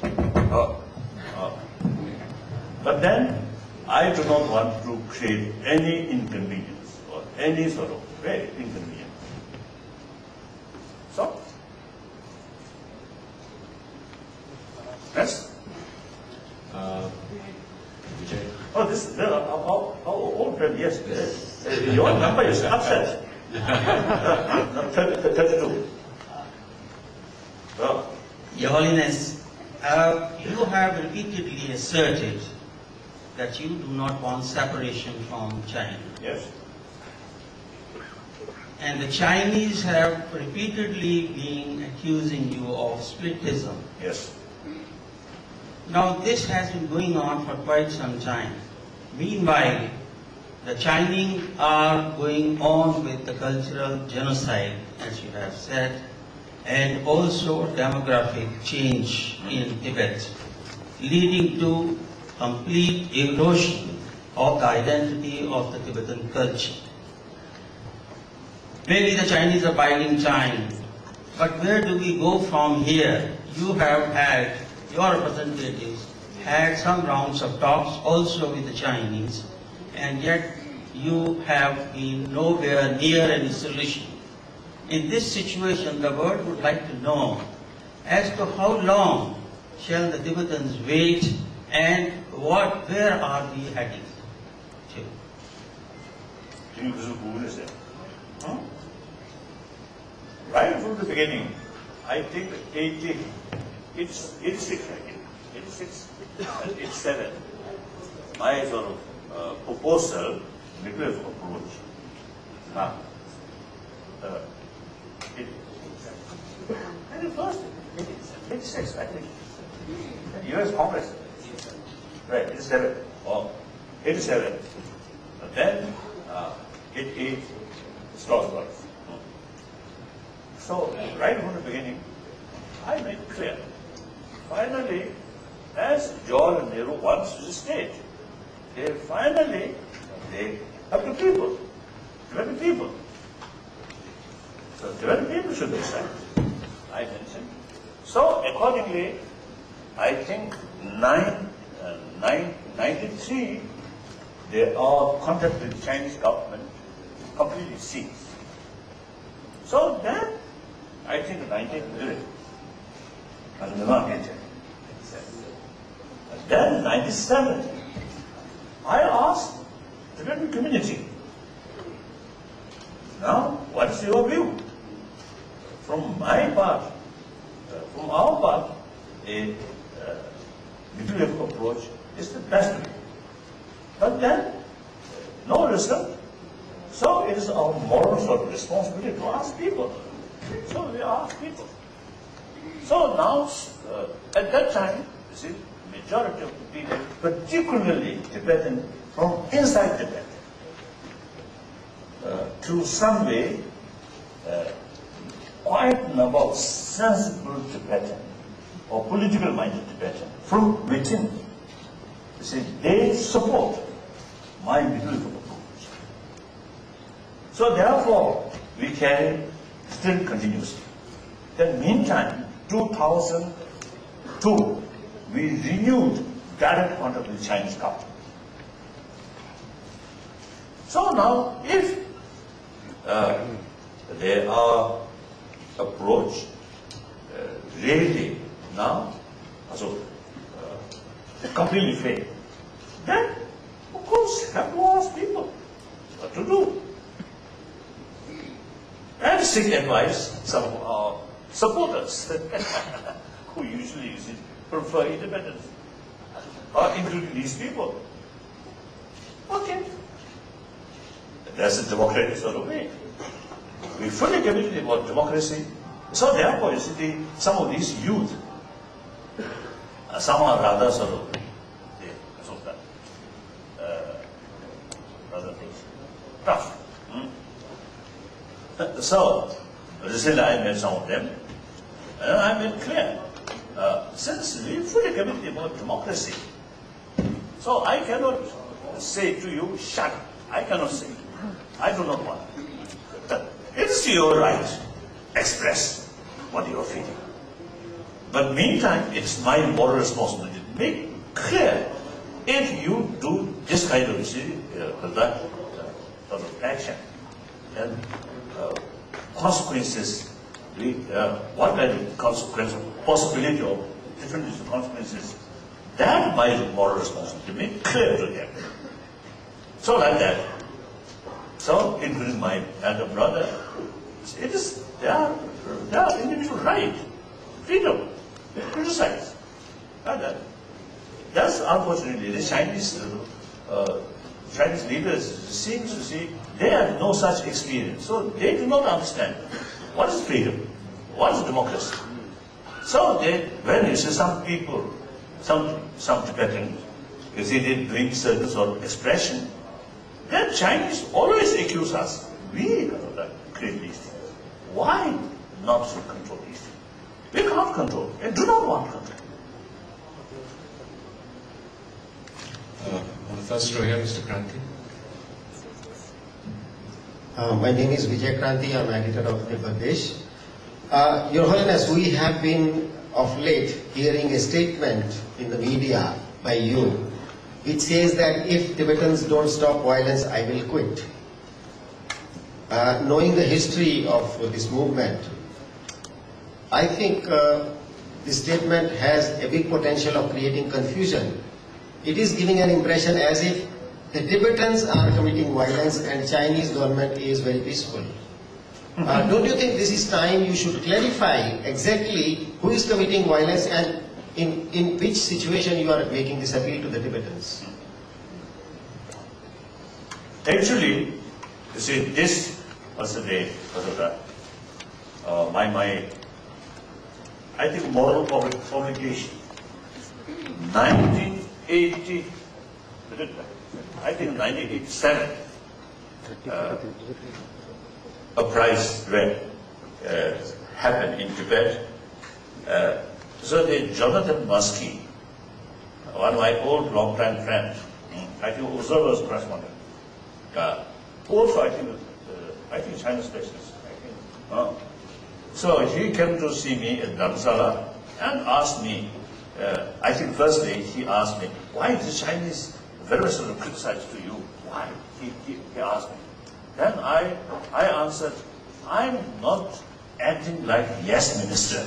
Oh. Oh. But then, I do not want to create any inconvenience or any sort of great inconvenience. So, yes? Oh, this, how old friend, yes. Your number is upset. 32. Well, Your Holiness, you have repeatedly asserted that you do not want separation from China. yes. And the Chinese have repeatedly been accusing you of splitism. Yes. Now this has been going on for quite some time. Meanwhile, the Chinese are going on with the cultural genocide, as you have said, and also demographic change in Tibet, leading to complete erosion of the identity of the Tibetan culture. Maybe the Chinese are biding time, but where do we go from here? You have had, your representatives had some rounds of talks also with the Chinese, and yet you have been nowhere near any solution. In this situation, the world would like to know as to how long shall the Tibetans wait and where are we heading to? Right from the beginning, I think 86, I think, 86, 87, my sort of proposal, nuclear approach. Now, first, 86, I think. US Congress. Right, 87. Or 87. But then, 88, Strasbourg. So, right from the beginning, I made it clear. Finally, as George and Nehru wants to state, they have the people, Tibetan people. So, Tibetan people should decide, I mentioned. So, accordingly, I think 93, they are contacted with the Chinese government, completely ceased. So then, I think 1900, then 97, I asked the Tibetan community, now what is your view? From my part, from our part, a nuclear approach is the best way. But then, no result. So it is our moral sort of responsibility to ask people. So we ask people. So now, at that time, you see, majority of the people, particularly Tibetan, from inside Tibet, through some way, quite a number of sensible Tibetan or political minded Tibetan from within, you see, they support my nuclear approach. So therefore, we carry still continuously. Then meantime, 2002, we renewed direct contact with the Chinese government. So now, if they are approached really now, so completely failed, then of course have to ask people what to do. And seek advice, some of our supporters, who usually prefer independence, including these people. Okay. That's a democratic sort of way. We fully committed about democracy. So therefore, you see, some of these youth, some are rather sort of, rather tough. So, recently I met some of them, and I made clear, since we fully committed about democracy, so I cannot say to you, shut up. I cannot say. I do not want. It is your right. Express what you are feeling. But meantime, it's my moral responsibility to make clear if you do this kind of that sort of action, then consequences, what kind of consequence, possibility of different consequences, that my moral responsibility to make clear to them. So like that. So, including my elder brother, it is their individual right, freedom, to criticize. Like that. That's unfortunately the Chinese leaders seem to see they have no such experience, so they do not understand what is freedom, what is democracy. So when you see some people, some Tibetans, you see they doing certain sort of expression, then Chinese always accuse us. We create these things. Why not to control these things? We can't control and do not want control. On the first row here, Mr. Kranti. My name is Vijay Kranti. I'm editor of the Pradesh. Your Holiness, we have been of late hearing a statement in the media by you, which says that if Tibetans don't stop violence, I will quit. Knowing the history of this movement, I think this statement has a big potential of creating confusion. It is giving an impression as if the Tibetans are committing violence and Chinese government is very peaceful. Don't you think this is time you should clarify exactly who is committing violence and in which situation you are making this appeal to the Tibetans? Actually, you see, this was the day, I think, moral publication. 1980, I think 1987, uprising happened in Tibet. So the Jonathan Muskie, one of my old long-time friends, I think Observer's correspondent, also I think China specialist, so he came to see me at Dharamsala and asked me, I think firstly he asked me, why the Chinese very much sort of criticized to you? Why? He asked me. Then I answered, I'm not acting like yes minister.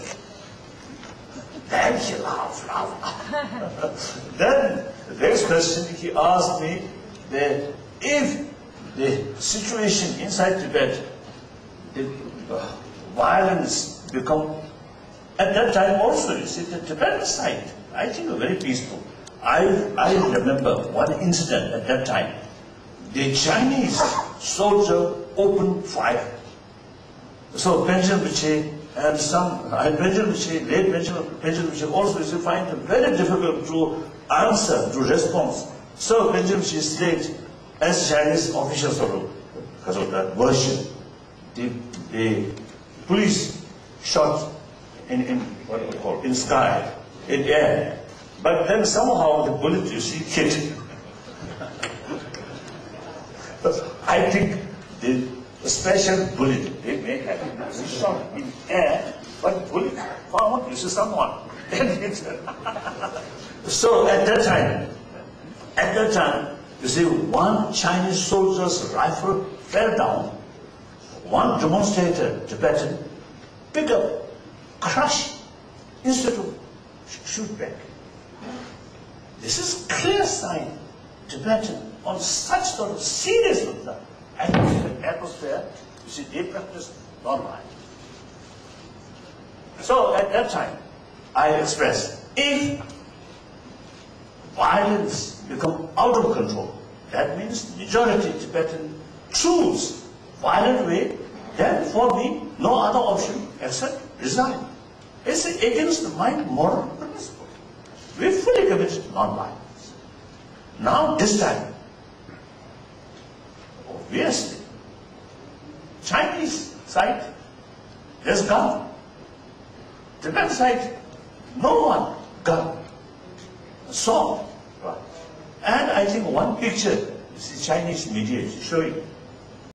Then he laughed. Then the next question he asked me that if the situation inside Tibet, the violence become, at that time also, you see, the Tibetan side, I think very peaceful. I remember one incident at that time. The Chinese soldier opened fire. So Benjamin Biche and late Benjamin Biche also used to find it very difficult to answer, to respond. So Benjamin Biche stayed as Chinese officials because of that version. The police shot in what do you call, in sky, in air. But then somehow the bullet, you see, hit. I think the special bullet, they may have shot in air, but bullet found, you see, someone. Then hit. So at that time, you see, one Chinese soldier's rifle fell down. One demonstrator, Tibetan, picked up, crushed, instead of shoot back. This is clear sign, Tibetan, on such sort of serious atmosphere, you see, they practice non-violence. So at that time, I expressed, if violence become out of control, that means majority Tibetan choose violent way, then for me, no other option except resign. It's against my moral principle. We fully committed to non-violence. Now this time, obviously, Chinese side, there's gun. Tibetan side, no one, gun, sword. And I think one picture, you see Chinese media is showing